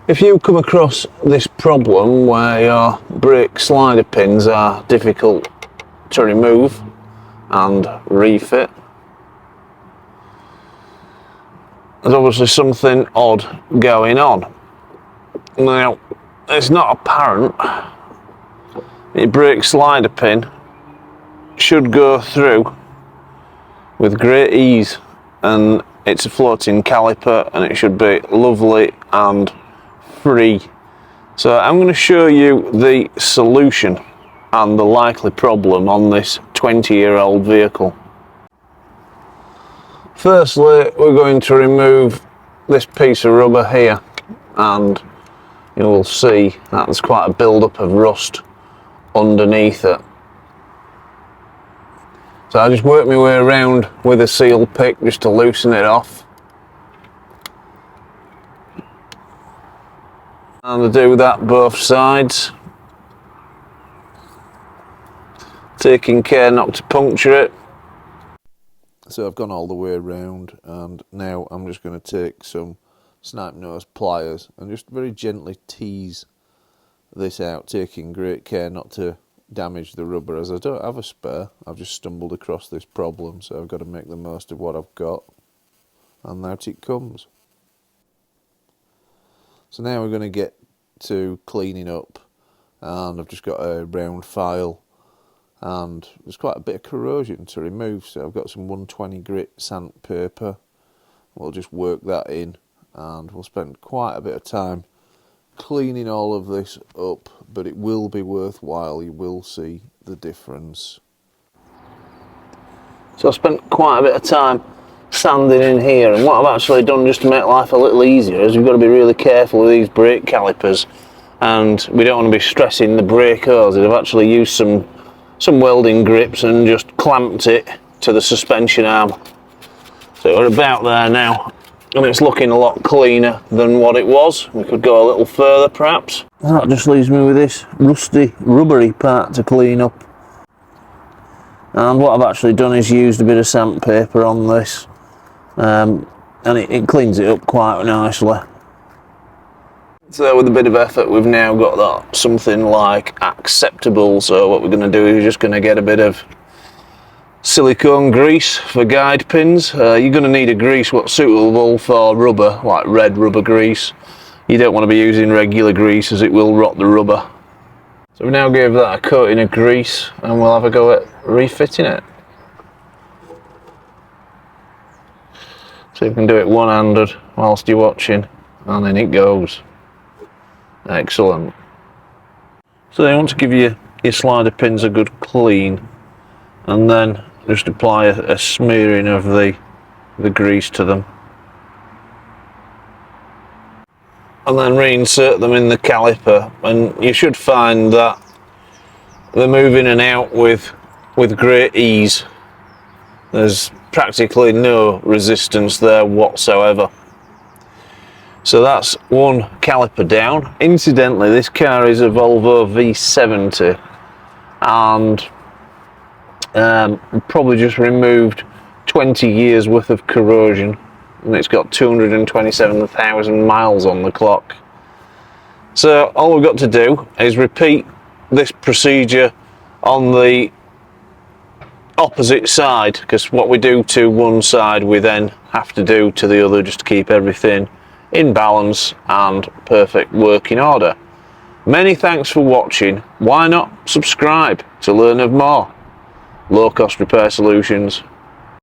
If you come across this problem where your brake slider pins are difficult to remove and refit, there's obviously something odd going on. Now, it's not apparent. Your brake slider pin should go through with great ease, and it's a floating caliper and it should be lovely and free. So I'm going to show you the solution and the likely problem on this 20-year-old vehicle. Firstly, we're going to remove this piece of rubber here, and you will see that there's quite a build-up of rust underneath it. So I just work my way around with a seal pick just to loosen it off. And I do that both sides, taking care not to puncture it. So I've gone all the way around, and now I'm just going to take some snipe nose pliers and just very gently tease this out, taking great care not to damage the rubber, as I don't have a spare. I've just stumbled across this problem, so I've got to make the most of what I've got, and out it comes. So now we're going to get to cleaning up, and I've just got a round file, and there's quite a bit of corrosion to remove, so I've got some 120 grit sandpaper. We'll just work that in, and we'll spend quite a bit of time cleaning all of this up, but it will be worthwhile. You will see the difference. So I spent quite a bit of time sanding in here, and what I've actually done just to make life a little easier is we've got to be really careful with these brake calipers, and we don't want to be stressing the brake hoses. I've actually used some welding grips and just clamped it to the suspension arm. So we're about there now, and it's looking a lot cleaner than what it was. We could go a little further perhaps. That just leaves me with this rusty rubbery part to clean up. And what I've actually done is used a bit of sandpaper on this, and it cleans it up quite nicely. So with a bit of effort we've now got that something like acceptable. So what we're going to do is just going to get a bit of silicone grease for guide pins. You're going to need a grease what's suitable for rubber, like red rubber grease. You don't want to be using regular grease as it will rot the rubber. So we now give that a coating of grease, and we'll have a go at refitting it. So you can do it one-handed whilst you're watching, and then it goes. Excellent. So you want to give your slider pins a good clean, and then just apply a smearing of the grease to them, and then reinsert them in the caliper, and you should find that they're moving in and out with great ease. There's practically no resistance there whatsoever. So that's one caliper down. Incidentally, this car is a Volvo V70, and probably just removed 20 years worth of corrosion, and it's got 227,000 miles on the clock. So all we've got to do is repeat this procedure on the opposite side, because what we do to one side we then have to do to the other, just to keep everything in balance and perfect working order. Many thanks for watching. Why not subscribe to learn of more low cost repair solutions